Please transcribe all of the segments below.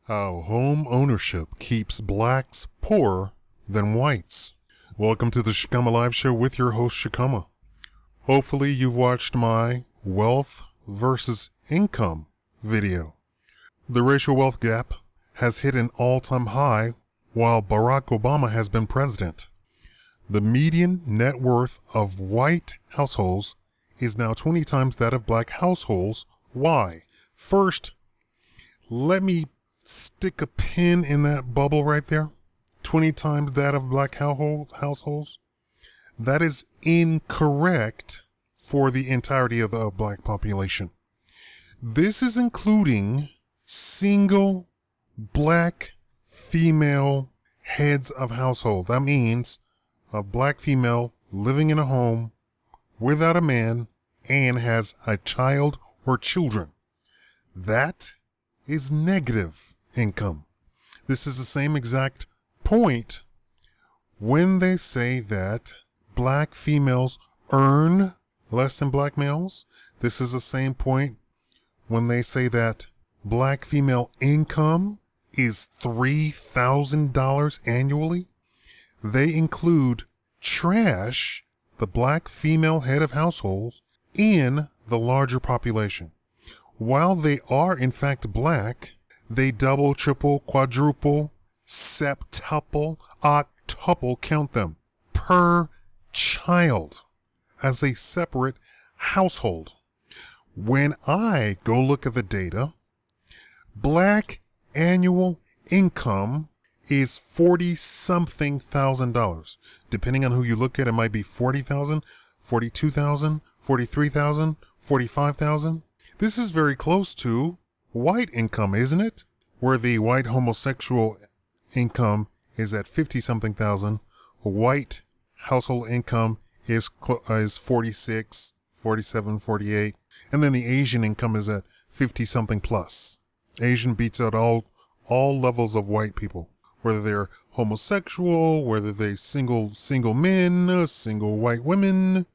How home ownership keeps blacks poorer than whites. Welcome to the Shakaama Live Show with your host Shakaama. Hopefully you've watched my wealth versus income video. The racial wealth gap has hit an all-time high while Barack Obama has been president. The median net worth of white households is now 20 times that of black households. Why? First, let me stick a pin in that bubble right there. 20 times that of black households. That is incorrect for the entirety of the black population. This is including single black female heads of household. That means a black female living in a home without a man and has a child or children. That is negative income. This is the same exact point when they say that black females earn less than black males. This is the same point when they say that black female income is $3,000 annually. They include trash the black female head of households in the larger population. While they are in fact black, they double, triple, quadruple, septuple, octuple count them per child as a separate household. When I go look at the data, black annual income is $40-something thousand. Depending on who you look at, it might be $40,000, $42,000, $43,000, $45,000. This is very close to white income, isn't it? Where the white homosexual income is at 50-something thousand. White household income is 46, 47, 48. And then the Asian income is at 50-something plus. Asian beats out all levels of white people. Whether they're homosexual, whether they're single men, single white women,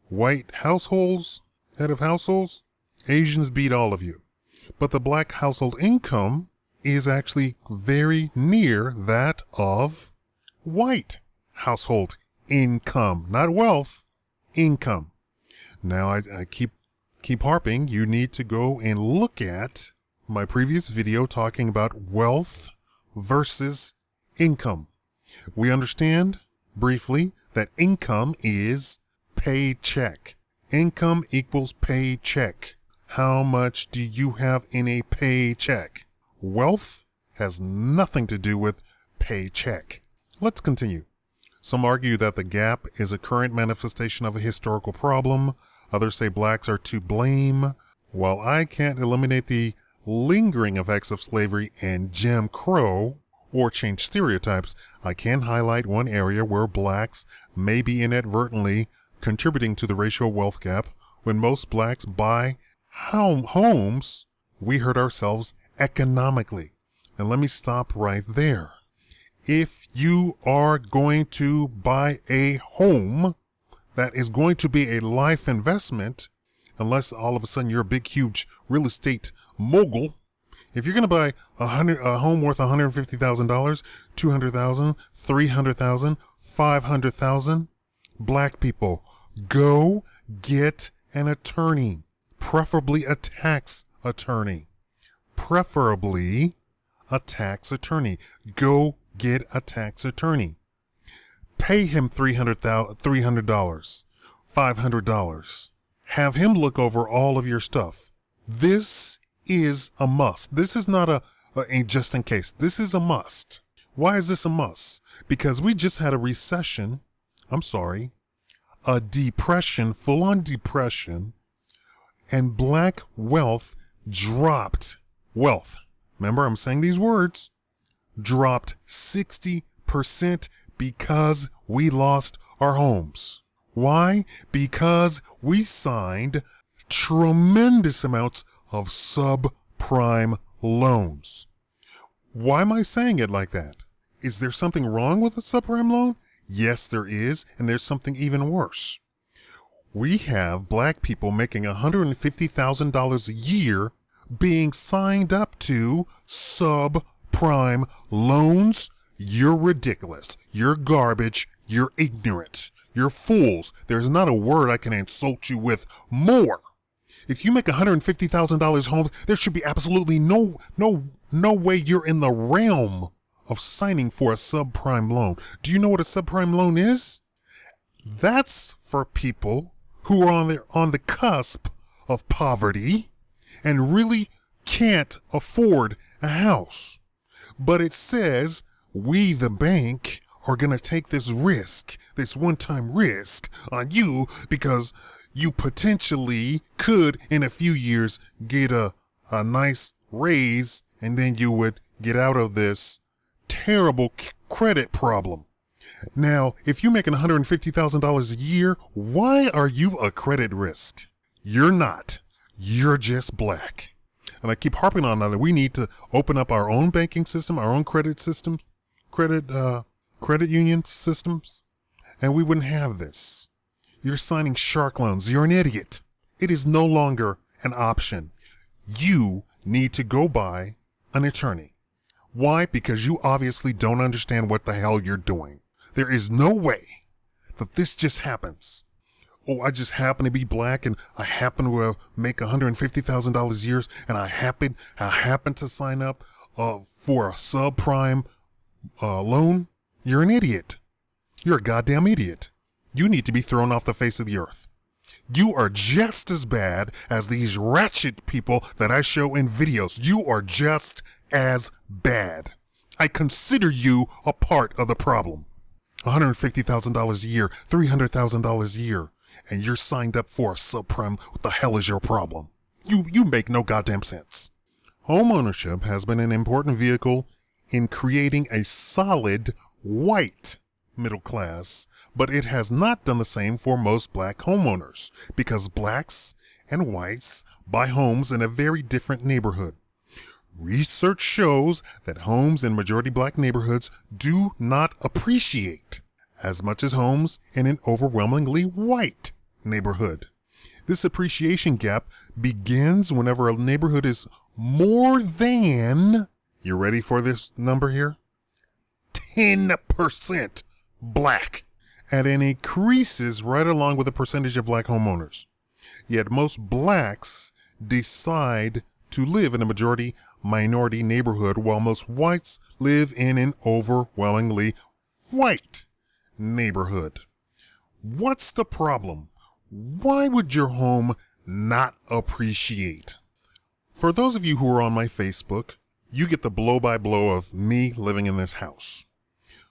white households, head of households, Asians beat all of you. But the black household income is actually very near that of white household income, not wealth, income. Now I keep harping, you need to go and look at my previous video talking about wealth versus income. We understand briefly that income is paycheck. Income equals paycheck. How much do you have in a paycheck? Wealth has nothing to do with paycheck. Let's continue. Some argue that the gap is a current manifestation of a historical problem. Others say blacks are to blame. While I can't eliminate the lingering effects of slavery and Jim Crow or change stereotypes, I can highlight one area where blacks may be inadvertently contributing to the racial wealth gap. When most blacks buy homes, we hurt ourselves economically. And let me stop right there. If you are going to buy a home that is going to be a life investment, unless all of a sudden you're a big, huge real estate mogul, if you're going to buy a home worth $150,000, $200,000, $300,000, $500,000, black people, go get an attorney, preferably a tax attorney. Preferably a tax attorney. Go get a tax attorney. Pay him $300, $500. Have him look over all of your stuff. This is a must. This is not a just in case. This is a must. Why is this a must? Because we just had a recession. A depression, full-on depression, and black wealth dropped. Wealth, remember I'm saying these words, dropped 60% because we lost our homes. Why? Because we signed tremendous amounts of subprime loans. Why am I saying it like that? Is there something wrong with a subprime loan? Yes, there is, and there's something even worse. We have black people making $150,000 a year being signed up to subprime loans, you're ridiculous. You're garbage. You're ignorant. You're fools. There's not a word I can insult you with more. If you make $150,000 homes, there should be absolutely no way you're in the realm of signing for a subprime loan. Do you know what a subprime loan is? That's for people who are on the cusp of poverty and really can't afford a house. But it says we, the bank, are going to take this risk, this one-time risk on you because you potentially could, in a few years, get a nice raise, and then you would get out of this terrible credit problem. Now, if you're making $150,000 a year, why are you a credit risk? You're not. You're just black. And I keep harping on that. We need to open up our own banking system, our own credit system, credit union systems, and we wouldn't have this. You're signing shark loans. You're an idiot. It is no longer an option. You need to go buy an attorney. Why? Because you obviously don't understand what the hell you're doing. There is no way that this just happens. Oh, I just happen to be black and I happen to make $150,000 a year and I happen to sign up for a subprime loan. You're an idiot. You're a goddamn idiot. You need to be thrown off the face of the earth. You are just as bad as these ratchet people that I show in videos. You are just as bad. I consider you a part of the problem. $150,000 a year, $300,000 a year, and you're signed up for a subprime. What the hell is your problem? You make no goddamn sense. Homeownership has been an important vehicle in creating a solid white middle class, but it has not done the same for most black homeowners because blacks and whites buy homes in a very different neighborhood. Research shows that homes in majority black neighborhoods do not appreciate as much as homes in an overwhelmingly white neighborhood. This appreciation gap begins whenever a neighborhood is more than, you ready for this number here? 10% black, and it increases right along with the percentage of black homeowners. Yet most blacks decide to live in a majority minority neighborhood while most whites live in an overwhelmingly white neighborhood. What's the problem? Why would your home not appreciate? For those of you who are on my Facebook, you get the blow-by-blow of me living in this house.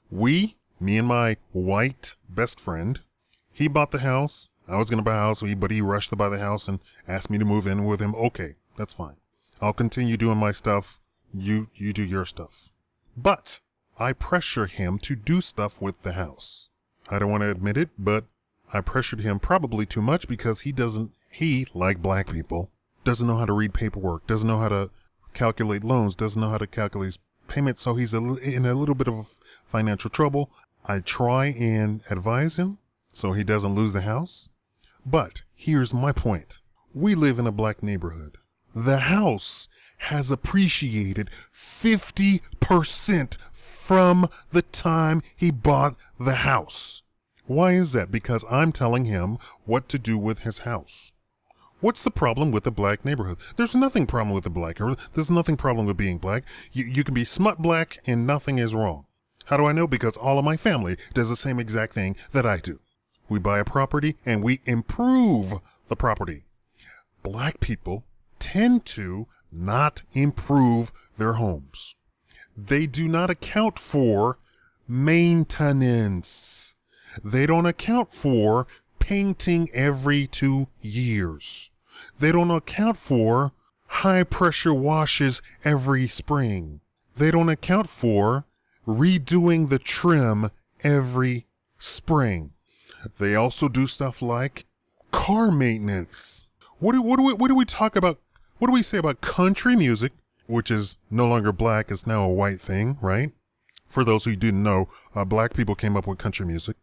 Me and my white best friend, he bought the house. I was going to buy a house, but he rushed to buy the house and asked me to move in with him. Okay, that's fine. I'll continue doing my stuff. You do your stuff. But I pressure him to do stuff with the house. I don't want to admit it, but I pressured him probably too much because he, like black people, doesn't know how to read paperwork, doesn't know how to calculate loans, doesn't know how to calculate payments, so he's in a little bit of financial trouble. I try and advise him so he doesn't lose the house. But here's my point. We live in a black neighborhood. The house has appreciated 50% from the time he bought the house. Why is that? Because I'm telling him what to do with his house. What's the problem with the black neighborhood? There's nothing problem with the black neighborhood. There's nothing problem with being black. You can be smut black and nothing is wrong. How do I know? Because all of my family does the same exact thing that I do. We buy a property and we improve the property. Black people tend to not improve their homes. They do not account for maintenance. They don't account for painting every 2 years. They don't account for high pressure washes every spring. They don't account for redoing the trim every spring. They also do stuff like car maintenance. What do we talk about? What do we say about country music, which is no longer black, it's now a white thing, right? For those who didn't know, black people came up with country music.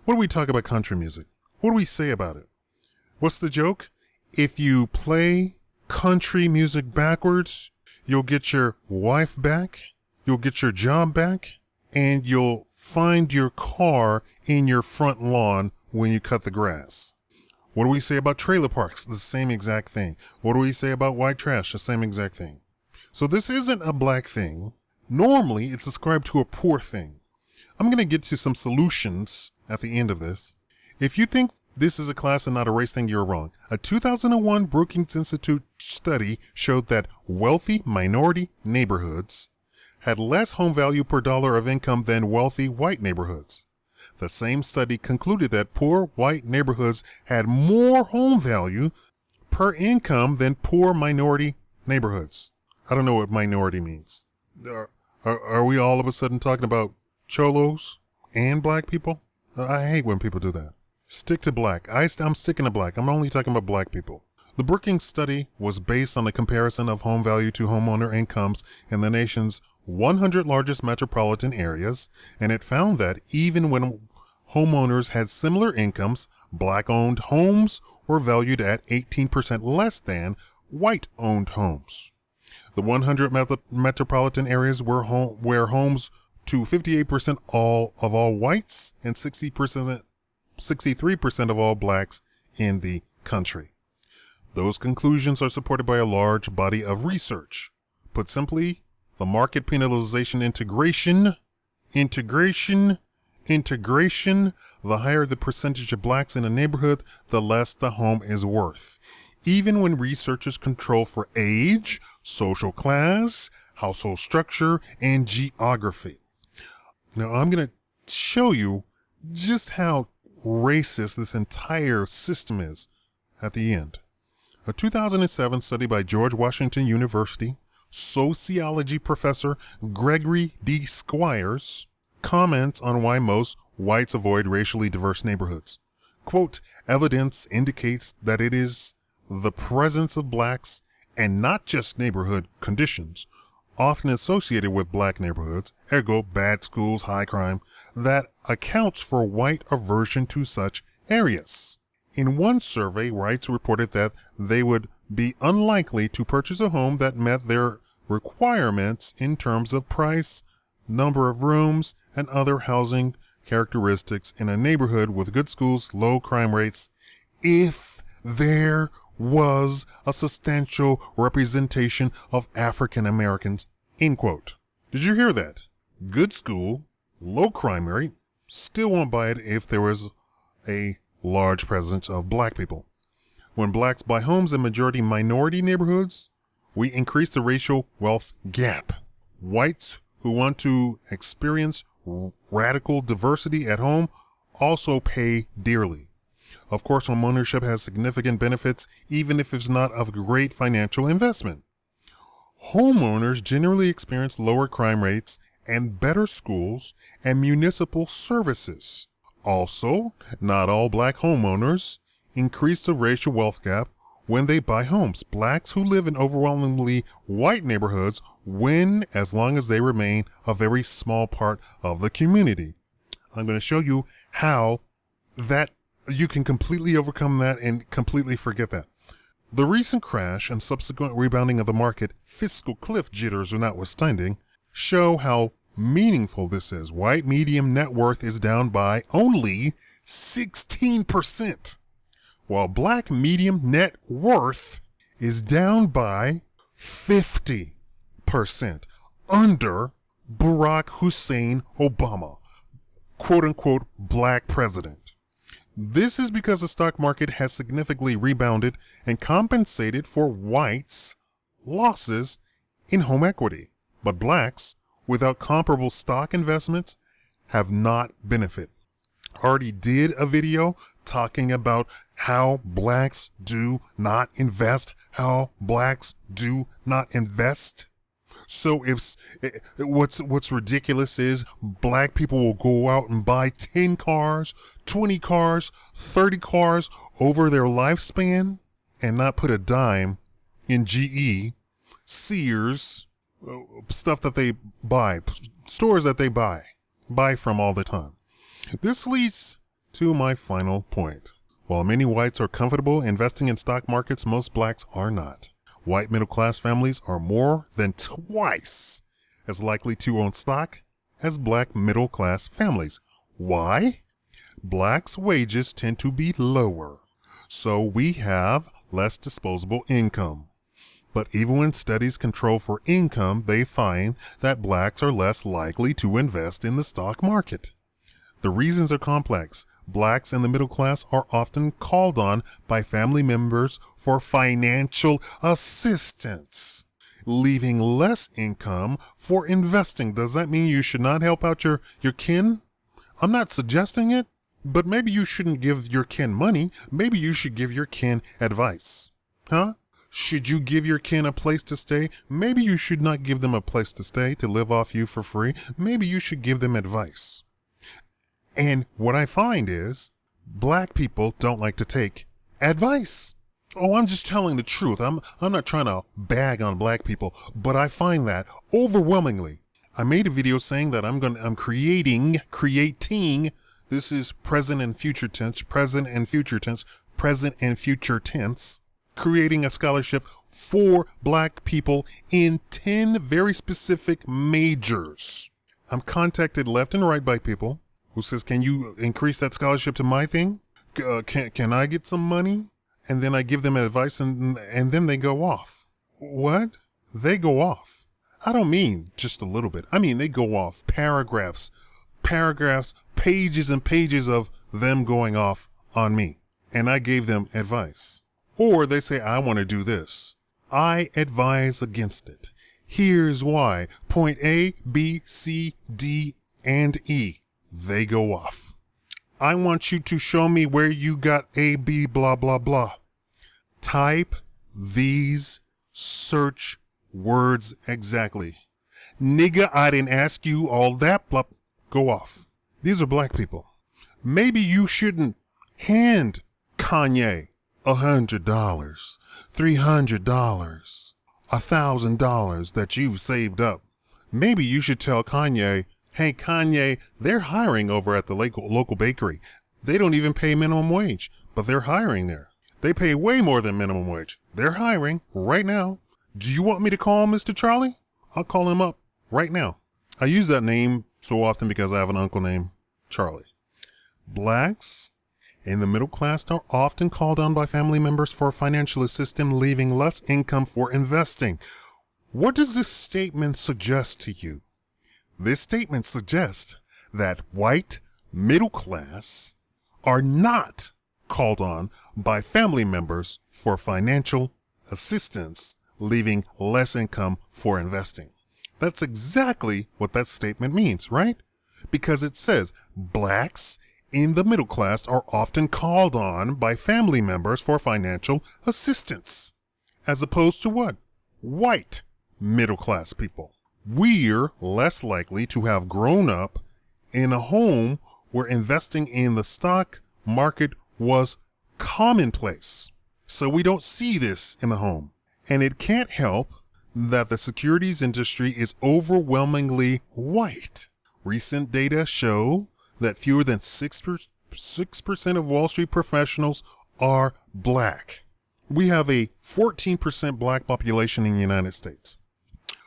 What do we talk about country music? What do we say about it? What's the joke? If you play country music backwards, you'll get your wife back, you'll get your job back, and you'll find your car in your front lawn when you cut the grass. What do we say about trailer parks? The same exact thing. What do we say about white trash? The same exact thing. So this isn't a black thing. Normally, it's ascribed to a poor thing. I'm going to get to some solutions at the end of this. If you think this is a class and not a race thing, you're wrong. A 2001 Brookings Institute study showed that wealthy minority neighborhoods had less home value per dollar of income than wealthy white neighborhoods. The same study concluded that poor white neighborhoods had more home value per income than poor minority neighborhoods. I don't know what minority means. Are we all of a sudden talking about cholos and black people? I hate when people do that. Stick to black. I'm sticking to black. I'm only talking about black people. The Brookings study was based on a comparison of home value to homeowner incomes in the nation's 100 largest metropolitan areas, and it found that even when homeowners had similar incomes, black-owned homes were valued at 18% less than white-owned homes. The 100 metropolitan areas were where homes to 58% of all whites and 63% of all blacks in the country. Those conclusions are supported by a large body of research. Put simply, the market penalization integration, the higher the percentage of blacks in a neighborhood, the less the home is worth. Even when researchers control for age, social class, household structure, and geography. Now, I'm going to show you just how racist this entire system is at the end. A 2007 study by George Washington University sociology professor Gregory D. Squires comments on why most whites avoid racially diverse neighborhoods. Quote, evidence indicates that it is the presence of blacks and not just neighborhood conditions, often associated with black neighborhoods, ergo bad schools, high crime, that accounts for white aversion to such areas. In one survey, whites reported that they would be unlikely to purchase a home that met their requirements in terms of price, number of rooms, and other housing characteristics in a neighborhood with good schools, low crime rates, if there was a substantial representation of African Americans, end quote. Did you hear that? Good school, low crime rate, still won't buy it if there was a large presence of black people. When blacks buy homes in majority minority neighborhoods, we increase the racial wealth gap. Whites who want to experience radical diversity at home also pay dearly. Of course, homeownership has significant benefits, even if it's not of great financial investment. Homeowners generally experience lower crime rates and better schools and municipal services. Also, not all black homeowners increase the racial wealth gap when they buy homes. Blacks who live in overwhelmingly white neighborhoods win as long as they remain a very small part of the community. I'm going to show you how that you can completely overcome that and completely forget that. The recent crash and subsequent rebounding of the market, fiscal cliff jitters notwithstanding, show how meaningful this is. White median net worth is down by only 16%, while black median net worth is down by 50%, under Barack Hussein Obama, quote unquote, black president. This is because the stock market has significantly rebounded and compensated for whites' losses in home equity, but blacks without comparable stock investments have not benefited. Already did a video talking about how blacks do not invest, So what's ridiculous is black people will go out and buy 10 cars, 20 cars, 30 cars over their lifespan and not put a dime in GE, Sears, stuff that they buy, stores that they buy from all the time. This leads to my final point. While many whites are comfortable investing in stock markets, most blacks are not. white middle-class families are more than twice as likely to own stock as black middle-class families. Why? Blacks' wages tend to be lower, so we have less disposable income. But even when studies control for income, they find that blacks are less likely to invest in the stock market. The reasons are complex. Blacks in the middle class are often called on by family members for financial assistance, leaving less income for investing. Does that mean you should not help out your kin? I'm not suggesting it, but maybe you shouldn't give your kin money. Maybe you should give your kin advice. Huh? Should you give your kin a place to stay? Maybe you should not give them a place to stay to live off you for free. Maybe you should give them advice. And what I find is black people don't like to take advice. Oh, I'm just telling the truth. I'm not trying to bag on black people, but I find that overwhelmingly. I made a video saying that I'm creating, this is present and future tense, creating a scholarship for black people in 10 very specific majors. I'm contacted left and right by people who says, can you increase that scholarship to my thing? Can I get some money? And then I give them advice and then they go off. What? They go off. I don't mean just a little bit. I mean, they go off paragraphs, pages and pages of them going off on me. And I gave them advice. Or they say, I want to do this. I advise against it. Here's why. Point A, B, C, D, and E. They go off. I want you to show me where you got A, B, blah, blah, blah. Type these search words exactly. Nigga, I didn't ask you all that, blah. Go off. These are black people. Maybe you shouldn't hand Kanye $100, $300, $1,000 that you've saved up. Maybe you should tell Kanye, hey, Kanye, they're hiring over at the local bakery. They don't even pay minimum wage, but they're hiring there. They pay way more than minimum wage. They're hiring right now. Do you want me to call Mr. Charlie? I'll call him up right now. I use that name so often because I have an uncle named Charlie. Blacks in the middle class are often called on by family members for financial assistance, leaving less income for investing. What does this statement suggest to you? This statement suggests that white middle class are not called on by family members for financial assistance, leaving less income for investing. That's exactly what that statement means, right? Because it says blacks in the middle class are often called on by family members for financial assistance, as opposed to what? White middle class people. We're less likely to have grown up in a home where investing in the stock market was commonplace. So we don't see this in the home. And it can't help that the securities industry is overwhelmingly white. Recent data show that fewer than 6% of Wall Street professionals are black. We have a 14% black population in the United States.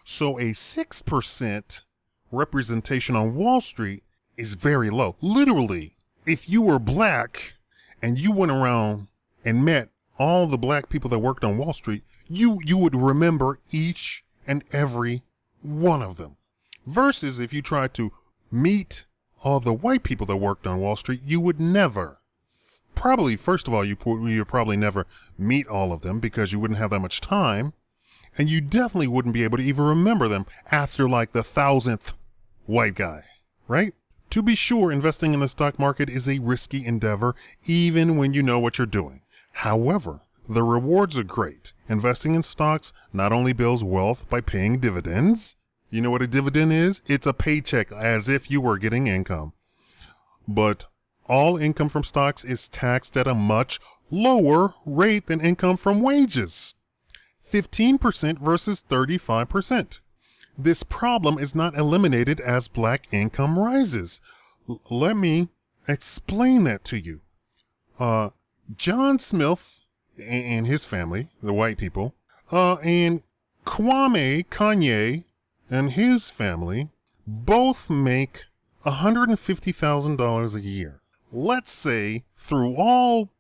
So a 6% representation on Wall Street is very low. Literally, if you were black and you went around and met all the black people that worked on Wall Street, you would remember each and every one of them. Versus if you tried to meet all the white people that worked on Wall Street, you would never. Probably, first of all, you'd probably never meet all of them because you wouldn't have that much time. And you definitely wouldn't be able to even remember them after like the 1,000th white guy, right? To be sure, investing in the stock market is a risky endeavor, even when you know what you're doing. However, the rewards are great. Investing in stocks not only builds wealth by paying dividends. You know what a dividend is? It's a paycheck as if you were getting income. But all income from stocks is taxed at a much lower rate than income from wages. 15% versus 35%. This problem is not eliminated as black income rises. Let me explain that to you. John Smith and his family, the white people, And Kanye, and his family both make $150,000 a year. Let's say, through all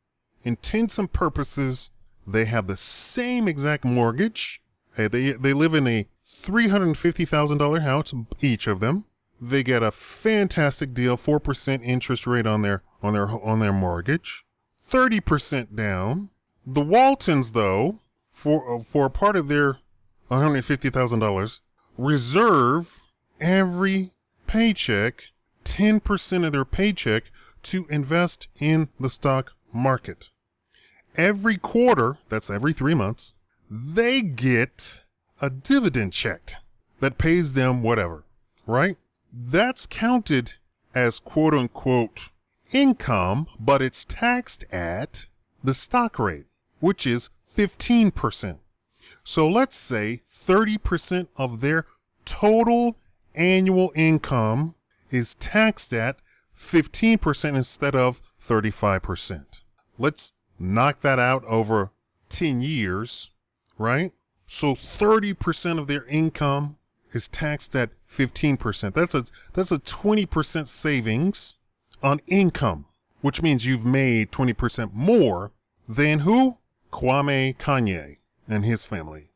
intents and purposes, they have the same exact mortgage. They live in a $350,000 house, each of them. They get a fantastic deal, 4% interest rate on their mortgage, 30% down. The Waltons, though, for a part of their $150,000, reserve every paycheck, 10% of their paycheck, to invest in the stock market. Every quarter, that's every 3 months, they get a dividend check that pays them whatever, right? That's counted as quote unquote income, but it's taxed at the stock rate, which is 15%. So let's say 30% of their total annual income is taxed at 15% instead of 35%. Let's knock that out over 10 years, right? So 30% of their income is taxed at 15%. That's a 20% savings on income, which means you've made 20% more than who? Kanye and his family.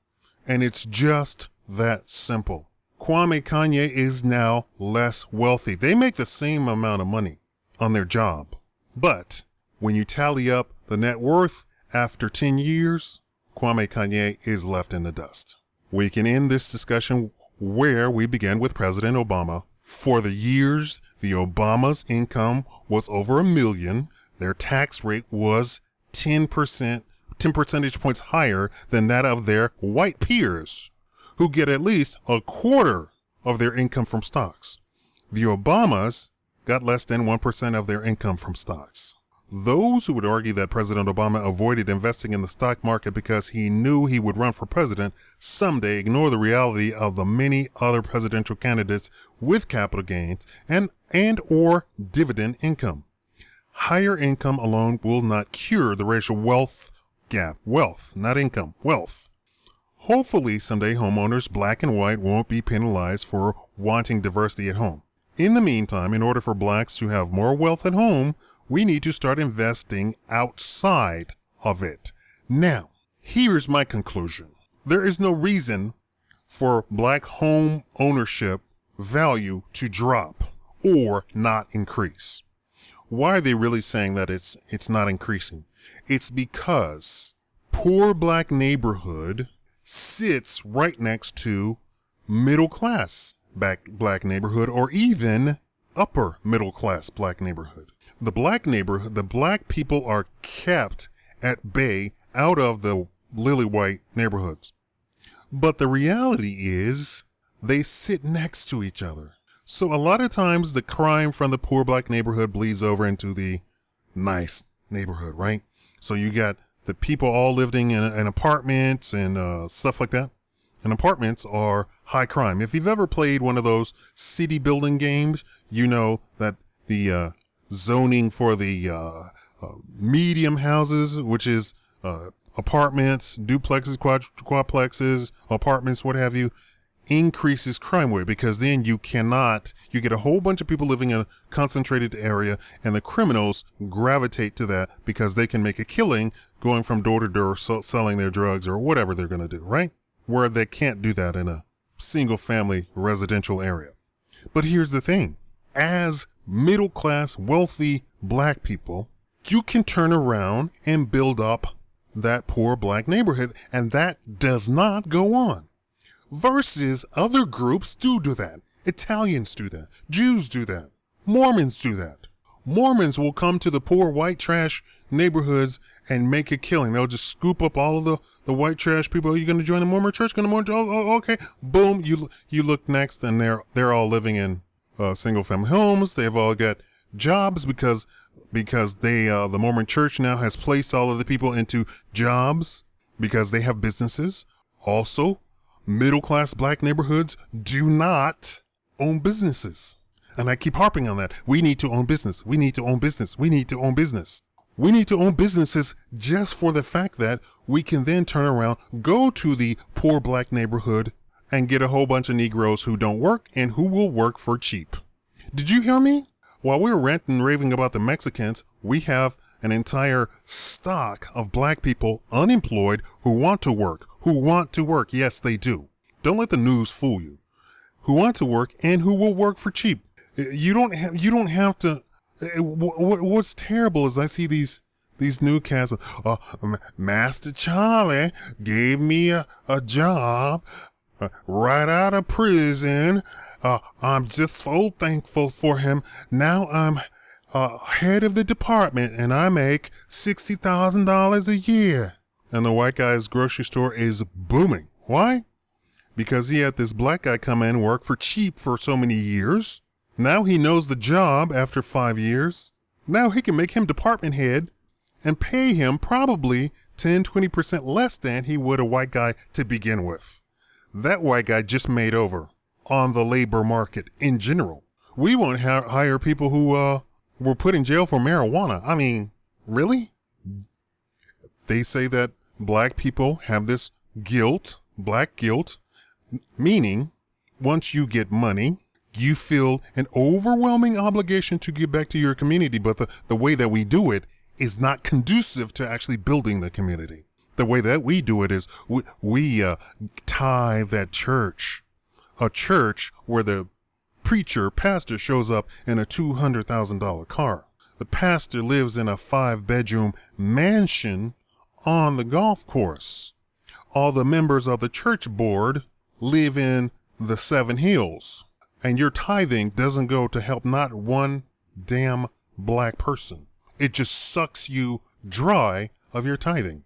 And it's just that simple. Kanye is now less wealthy. They make the same amount of money on their job. But when you tally up the net worth after 10 years, Kanye is left in the dust. We can end this discussion where we began with President Obama. For the years, the Obama's income was over $1 million. Their tax rate was 10 percentage points higher than that of their white peers, who get at least a quarter of their income from stocks. The Obamas got less than 1% of their income from stocks. Those who would argue that President Obama avoided investing in the stock market because he knew he would run for president someday ignore the reality of the many other presidential candidates with capital gains and or dividend income. Higher income alone will not cure the racial wealth gap. Wealth, not income, wealth. Hopefully someday homeowners, black and white, won't be penalized for wanting diversity at home. In the meantime, in order for blacks to have more wealth at home, we need to start investing outside of it. Now, here's my conclusion. There is no reason for black home ownership value to drop or not increase. Why are they really saying that it's not increasing? It's because poor black neighborhood sits right next to middle class black neighborhood, or even upper middle class black neighborhood. The black people are kept at bay out of the lily white neighborhoods. But the reality is they sit next to each other. So a lot of times the crime from the poor black neighborhood bleeds over into the nice neighborhood, right? So you got the people all living in apartments and stuff like that. And apartments are high crime. If you've ever played one of those city building games, you know that the zoning for the medium houses, which is apartments, duplexes, quadplexes, apartments, what have you, increases crime rate, because then you get a whole bunch of people living in a concentrated area, and the criminals gravitate to that because they can make a killing going from door to door selling their drugs or whatever they're going to do, right? Where they can't do that in a single family residential area. But here's the thing. As middle class, wealthy black people, you can turn around and build up that poor black neighborhood, and that does not go on. Versus other groups do that. Italians do that. Jews do that. Mormons do that. Mormons will come to the poor white trash neighborhoods and make a killing. They'll just scoop up all of the white trash people. Are you going to join the Mormon church? Oh, okay. Boom. You look next, and they're all living in single family homes. They've all got jobs because the Mormon church now has placed all of the people into jobs because they have businesses. Also, middle class black neighborhoods do not own businesses. And I keep harping on that. We need to own business. We need to own business. We need to own business. We need to own businesses just for the fact that we can then turn around, go to the poor black neighborhood and get a whole bunch of Negroes who don't work and who will work for cheap. Did you hear me? While we're ranting and raving about the Mexicans, we have an entire stock of black people unemployed who want to work. Yes, they do. Don't let the news fool you. Who want to work and who will work for cheap. You don't have to. What's terrible is I see these newscasts. Master Charlie gave me a job right out of prison. I'm just so thankful for him. Now I'm head of the department and I make $60,000 a year. And the white guy's grocery store is booming. Why? Because he had this black guy come in and work for cheap for so many years. Now he knows the job after 5 years. Now he can make him department head and pay him probably 10-20% less than he would a white guy to begin with. That white guy just made over on the labor market in general. We won't hire people who were put in jail for marijuana. I mean, really? They say that black people have this guilt, black guilt, meaning once you get money, you feel an overwhelming obligation to give back to your community, but the way that we do it is not conducive to actually building the community. The way that we do it is we tithe at church, a church where the pastor shows up in a $200,000 car. The pastor lives in a 5-bedroom mansion on the golf course. All the members of the church board live in the 7 Hills. And your tithing doesn't go to help not one damn black person. It just sucks you dry of your tithing.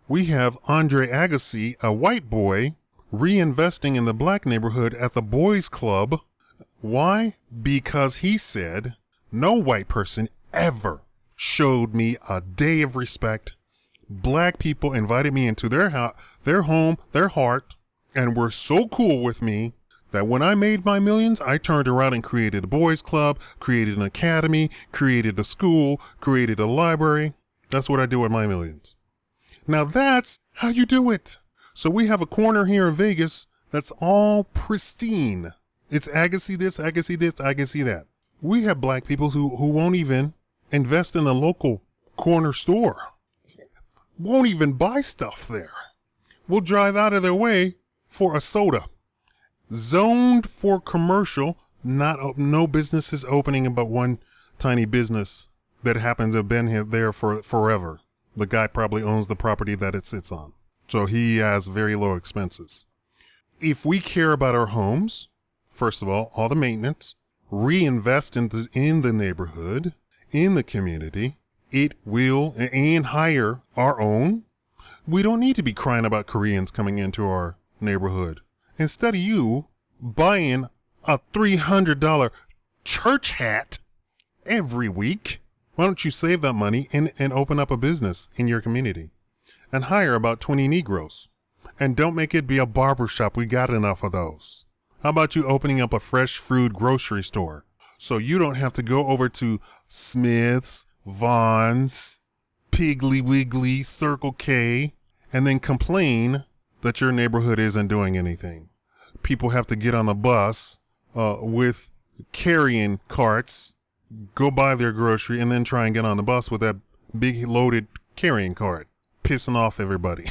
We have Andre Agassi, a white boy, reinvesting in the black neighborhood at the boys club. Why? Because he said, no white person ever showed me a day of respect. Black people invited me into their house, their home, their heart, and were so cool with me that when I made my millions, I turned around and created a boys club, created an academy, created a school, created a library. That's what I do with my millions. Now that's how you do it. So we have a corner here in Vegas that's all pristine. It's Agassi this, Agassi this, Agassi that. We have black people who won't even invest in a local corner store. Won't even buy stuff there. Will drive out of their way for a soda. Zoned for commercial, no businesses opening but one tiny business that happens to have been there for forever. The guy probably owns the property that it sits on. So he has very low expenses. If we care about our homes, first of all the maintenance, reinvest in the neighborhood, in the community, it will, and hire our own. We don't need to be crying about Koreans coming into our neighborhood. Instead of you buying a $300 church hat every week, why don't you save that money and open up a business in your community and hire about 20 Negroes? And don't make it be a barber shop. We got enough of those. How about you opening up a fresh food grocery store so you don't have to go over to Smith's, Vaughn's, Piggly Wiggly, Circle K, and then complain that your neighborhood isn't doing anything. People have to get on the bus with carrying carts, go buy their grocery, and then try and get on the bus with that big loaded carrying cart, pissing off everybody.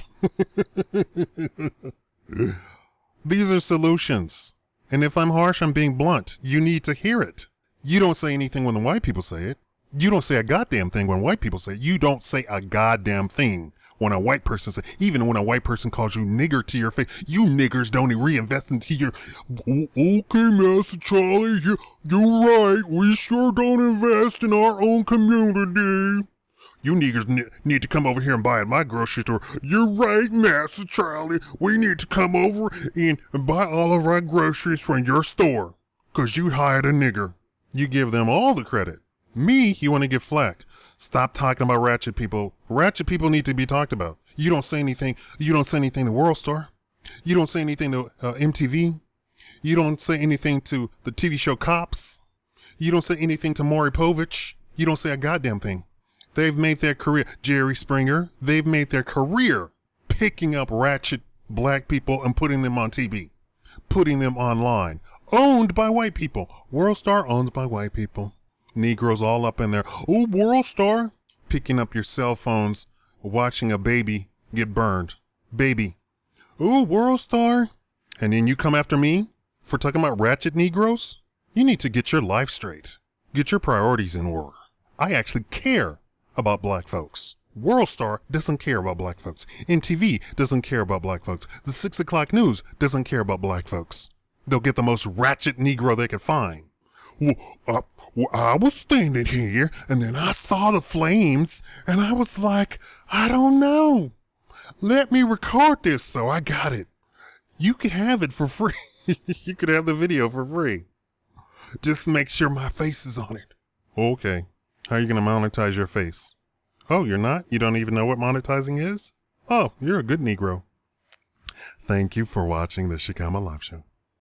These are solutions. And if I'm harsh, I'm being blunt. You need to hear it. You don't say anything when the white people say it. You don't say a goddamn thing when white people say it. You don't say a goddamn thing when a white person says, even when a white person calls you nigger to your face, you niggers don't reinvest into your, okay, Master Charlie, you're right. We sure don't invest in our own community. You niggers need to come over here and buy at my grocery store. You're right, Master Charlie. We need to come over and buy all of our groceries from your store because you hired a nigger. You give them all the credit. Me, you want to give flack. Stop talking about ratchet people. Ratchet people need to be talked about. You don't say anything. You don't say anything to World Star. You don't say anything to MTV. You don't say anything to the TV show Cops. You don't say anything to Maury Povich. You don't say a goddamn thing. They've made their career. Jerry Springer, they've made their career picking up ratchet black people and putting them on TV, putting them online. Owned by white people. World Star owned by white people. Negroes all up in there. Oh, World Star. Picking up your cell phones, watching a baby get burned. Baby. Oh, World Star. And then you come after me for talking about ratchet Negroes? You need to get your life straight. Get your priorities in order. I actually care about black folks. World Star doesn't care about black folks. MTV doesn't care about black folks. The 6 o'clock news doesn't care about black folks. They'll get the most ratchet Negro they can find. Well, I was standing here and then I saw the flames and I was like, I don't know. Let me record this so I got it. You could have it for free. You could have the video for free. Just make sure my face is on it. Okay. How are you going to monetize your face? Oh, you're not? You don't even know what monetizing is? Oh, you're a good Negro. Thank you for watching the Shakaama Live Show.